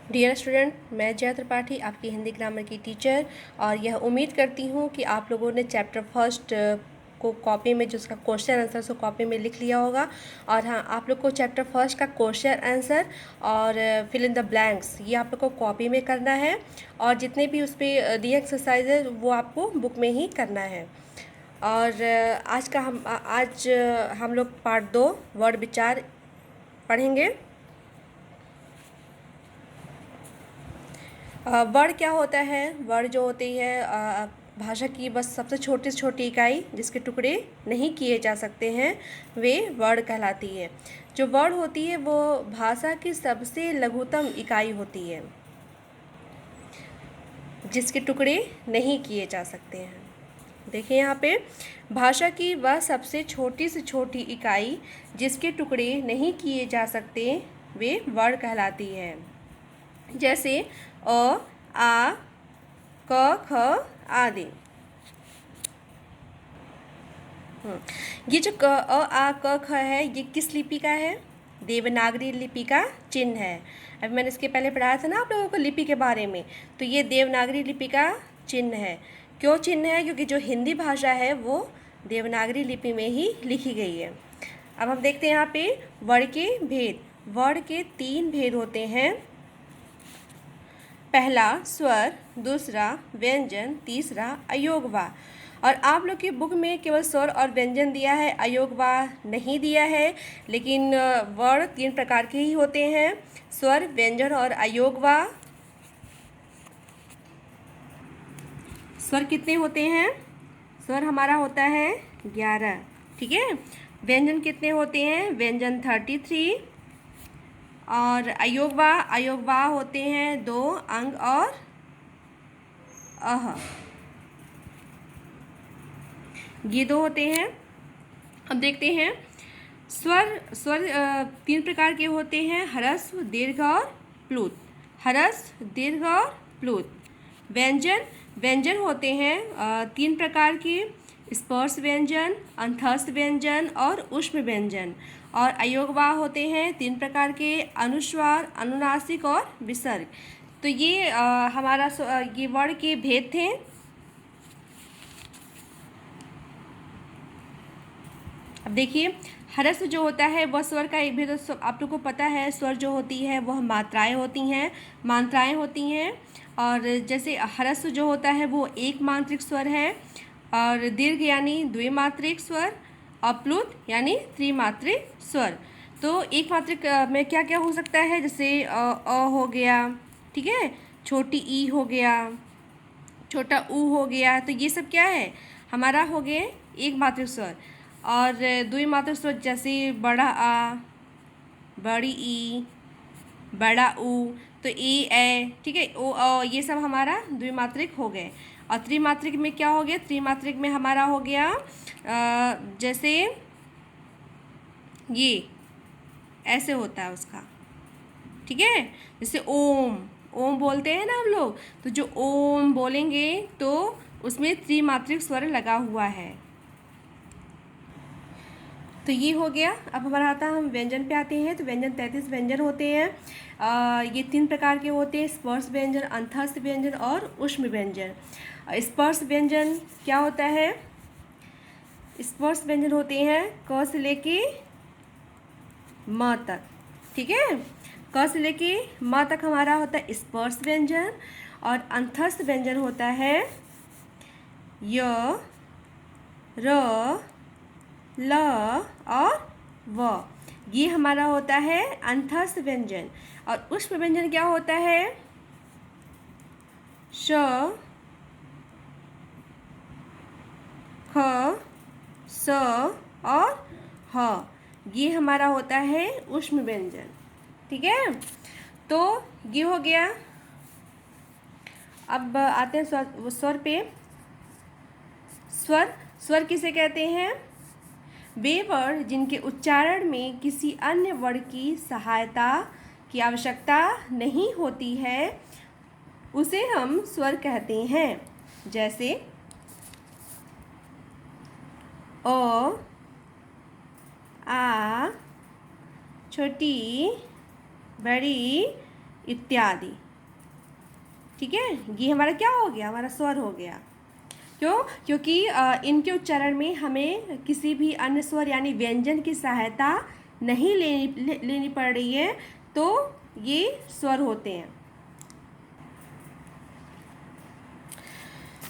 Dear student, मैं जया त्रिपाठी आपकी Hindi grammar की टीचर, और यह उम्मीद करती हूँ कि आप लोगों ने चैप्टर फर्स्ट को कॉपी में जो उसका क्वेश्चन आंसर उसको कॉपी में लिख लिया होगा। और हाँ, आप लोग को चैप्टर फर्स्ट का क्वेश्चन आंसर और फिल इन द ब्लैंक्स ये आप लोग को कॉपी में करना है, और जितने भी उस पर दिए एक्सरसाइज है वो आपको बुक में ही करना है। और आज हम लोग पार्ट 2 वर्ड विचार पढ़ेंगे। वर्ड क्या होता है? वर्ड जो होती है भाषा की बस सबसे छोटी से छोटी इकाई जिसके टुकड़े नहीं किए जा सकते हैं, वे वर्ड कहलाती है। जो वर्ड होती है वो भाषा की सबसे लघुतम इकाई होती है जिसके टुकड़े नहीं किए जा सकते हैं। देखिए यहाँ पे, भाषा की वह सबसे छोटी से छोटी इकाई जिसके टुकड़े नहीं किए जा सकते वे वर्ड कहलाती है। जैसे अ, आ, क, ख आदि। ये जो अ, आ, क, ख है, ये किस लिपि का है? देवनागरी लिपि का चिन्ह है। अभी मैंने इसके पहले पढ़ाया था ना आप लोगों को लिपि के बारे में, तो ये देवनागरी लिपि का चिन्ह है। क्यों चिन्ह है? क्योंकि जो हिंदी भाषा है वो देवनागरी लिपि में ही लिखी गई है। अब हम देखते हैं यहाँ पे वर्ण के भेद। वर्ण के 3 भेद होते हैं। पहला स्वर, दूसरा व्यंजन, तीसरा अयोगवा। और आप लोग की बुक में केवल स्वर और व्यंजन दिया है, अयोगवा नहीं दिया है। लेकिन वर्ण 3 प्रकार के ही होते हैं, स्वर, व्यंजन और अयोगवा। स्वर कितने होते हैं? स्वर हमारा होता है 11, ठीक है। व्यंजन कितने होते हैं? व्यंजन 33। और अयोगवा होते हैं 2 अंग और अह, ये 2 होते हैं। अब देखते हैं स्वर। स्वर 3 प्रकार के होते हैं, ह्रस्व, दीर्घ और प्लुत। ह्रस्व, दीर्घ और प्लुत। व्यंजन होते हैं 3 प्रकार के, स्पर्श व्यंजन, अंतस्थ व्यंजन और ऊष्म व्यंजन। और अयोगवाह होते हैं 3 प्रकार के, अनुस्वार, अनुनासिक और विसर्ग। तो ये हमारा ये वर्ण के भेद थे। अब देखिए, ह्रस्व जो होता है वह स्वर का एक भेद आप लोग को पता है। स्वर जो होती है वह मात्राएं होती हैं। और जैसे ह्रस्व जो होता है वो एक मात्रिक स्वर है, और दीर्घ यानी द्विमात्रिक स्वर, और प्लुत यानी त्रिमात्रिक स्वर। तो एक मात्रिक में क्या क्या हो सकता है? जैसे अ हो गया, ठीक है, छोटी ई हो गया, छोटा ऊ हो गया। तो ये सब क्या है? हमारा हो गए एक मात्रिक स्वर। और द्विमात्रिक स्वर जैसे बड़ा आ, बड़ी ई, बड़ा ऊ, तो ई ए, ठीक है, ओ अ, ये सब हमारा द्विमात्रिक हो गए। और त्रिमात्रिक में क्या हो गया? त्रिमात्रिक में हमारा हो गया जैसे ये ऐसे होता है उसका, ठीक है। जैसे ओम, ओम बोलते हैं ना हम लोग, तो जो ओम बोलेंगे तो उसमें त्रिमात्रिक स्वर लगा हुआ है। तो ये हो गया। अब हमारा आता है, हम व्यंजन पे आते हैं। तो व्यंजन 33 व्यंजन होते हैं। ये 3 प्रकार के होते हैं, स्पर्श व्यंजन, अंतस्थ व्यंजन और ऊष्म व्यंजन। स्पर्श व्यंजन क्या होता है? स्पर्श व्यंजन होते हैं क से लेके म तक, ठीक है। क से लेके म तक हमारा होता है स्पर्श व्यंजन। और अंतस्थ व्यंजन होता है य, र, ल और व। ये हमारा होता है अंतस्थ व्यंजन। और ऊष्म व्यंजन क्या होता है? श, ख, स और ह। ये हमारा होता है ऊष्म व्यंजन, ठीक है। तो ये हो गया। अब आते हैं स्वर पे। स्वर किसे कहते हैं? वे वर्ण जिनके उच्चारण में किसी अन्य वर्ण की सहायता की आवश्यकता नहीं होती है, उसे हम स्वर कहते हैं। जैसे अ, आ, छोटी, बड़ी, इत्यादि। ठीक है, ये हमारा क्या हो गया, हमारा स्वर हो गया। क्यों? क्योंकि इनके उच्चारण में हमें किसी भी अन्य स्वर यानी व्यंजन की सहायता नहीं लेनी पड़ रही है, तो ये स्वर होते हैं।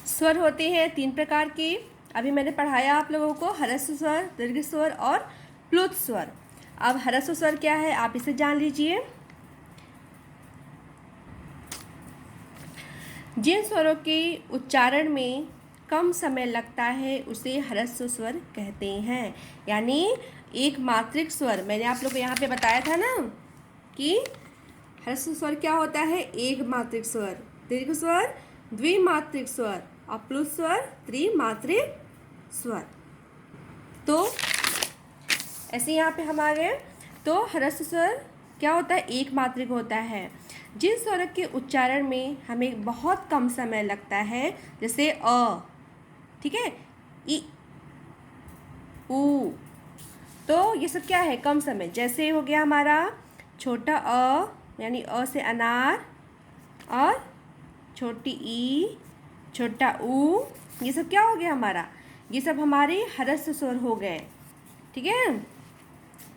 स्वर होते हैं 3 प्रकार के। अभी मैंने पढ़ाया आप लोगों को ह्रस्व स्वर, दीर्घ स्वर और प्लुत स्वर। अब ह्रस्व स्वर क्या है आप इसे जान लीजिए। जिन स्वरों के उच्चारण में कम समय लगता है उसे ह्रस्व स्वर कहते हैं। यानी एक मात्रिक स्वर, मैंने आप लोग को यहाँ पे बताया था ना कि ह्रस्व स्वर क्या होता है, एक मात्रिक स्वर, दीर्घ स्वर द्विमात्रिक स्वर और प्लुत स्वर त्रिमात्रिक स्वर। तो ऐसे यहाँ पे हमारे तो ह्रस्व स्वर क्या होता है, एक मात्रिक होता है। जिन स्वरों के उच्चारण में हमें बहुत कम समय लगता है, जैसे अ, ठीक है, इ, उ, तो ये सब क्या है, कम समय। जैसे हो गया हमारा छोटा अ यानी अ से अनार, और छोटी ई, छोटा ऊ, ये सब क्या हो गया हमारा, ये सब हमारे ह्रस्व स्वर हो गए। ठीक है,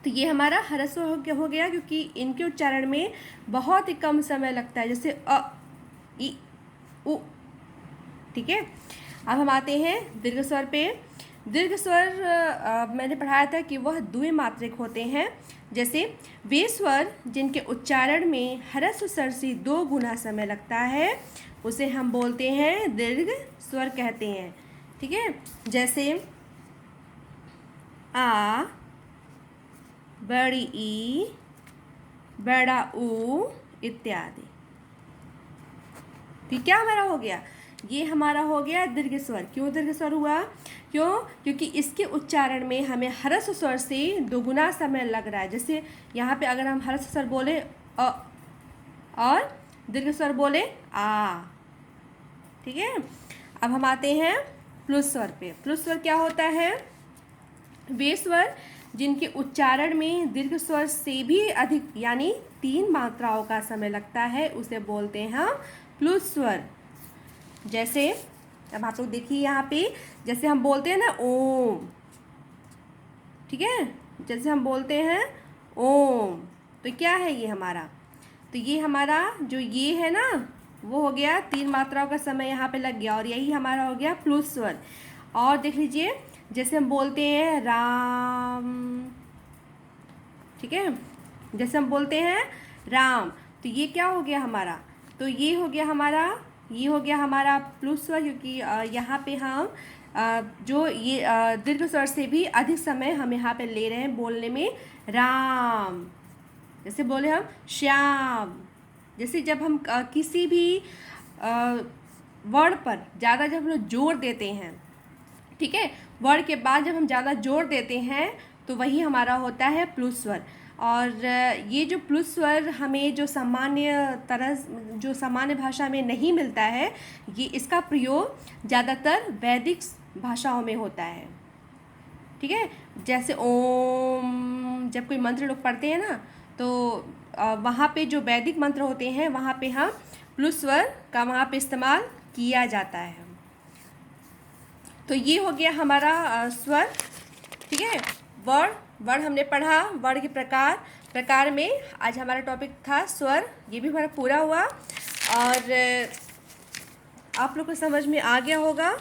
तो ये हमारा ह्रस्व हो गया क्योंकि इनके उच्चारण में बहुत ही कम समय लगता है, जैसे अ, इ, उ। ठीक है, अब हम आते हैं दीर्घ स्वर पे। दीर्घ स्वर मैंने पढ़ाया था कि वह द्विमात्रिक होते हैं। जैसे वे स्वर जिनके उच्चारण में ह्रस्व स्वर से 2 गुना समय लगता है उसे हम बोलते हैं दीर्घ स्वर कहते हैं। ठीक है, जैसे आ, बड़ी ई, बड़ा ऊ इत्यादि। तो क्या हमारा हो गया, ये हमारा हो गया दीर्घ स्वर। क्यों दीर्घ स्वर हुआ, क्यों? क्योंकि इसके उच्चारण में हमें ह्रस्व स्वर से 2 गुना समय लग रहा है। जैसे यहाँ पे अगर हम ह्रस्व स्वर बोले अ और दीर्घ स्वर बोले आ। ठीक है, अब हम आते हैं प्लुत स्वर पे। प्लुत स्वर क्या होता है, वे स्वर जिनके उच्चारण में दीर्घ स्वर से भी अधिक यानी 3 मात्राओं का समय लगता है उसे बोलते हैं हम प्लुत स्वर। जैसे अब आप लोग देखिए यहाँ पे, जैसे हम बोलते हैं ना ओम, ठीक है, जैसे हम बोलते हैं ओम, तो क्या है ये हमारा, तो ये हमारा जो ये है ना वो हो गया 3 मात्राओं का समय यहाँ पे लग गया, और यही हमारा हो गया प्लुत स्वर। और देख लीजिए जैसे हम बोलते हैं राम, ठीक है, जैसे हम बोलते हैं राम, तो ये क्या हो गया हमारा, तो ये हो गया हमारा, ये हो गया हमारा प्लुत स्वर, क्योंकि यहाँ पे हम जो ये दीर्घ स्वर से भी अधिक समय हम यहाँ पे ले रहे हैं बोलने में राम। जैसे बोले हम श्याम, जैसे जब हम किसी भी वर्ड पर ज़्यादा जब हम लोग जोर देते हैं, ठीक है, वर्ड के बाद जब हम ज़्यादा जोर देते हैं तो वही हमारा होता है प्लुत स्वर। और ये जो प्लुत स्वर हमें जो सामान्य भाषा में नहीं मिलता है, ये इसका प्रयोग ज़्यादातर वैदिक भाषाओं में होता है। ठीक है, जैसे ओम, जब कोई मंत्र लोग पढ़ते हैं ना तो वहाँ पे जो वैदिक मंत्र होते हैं वहाँ पे हम प्लुत स्वर का वहाँ पे इस्तेमाल किया जाता है। तो ये हो गया हमारा स्वर। ठीक है, वर्ण हमने पढ़ा, वर्ण के प्रकार में आज हमारा टॉपिक था स्वर, ये भी हमारा पूरा हुआ और आप लोग को समझ में आ गया होगा।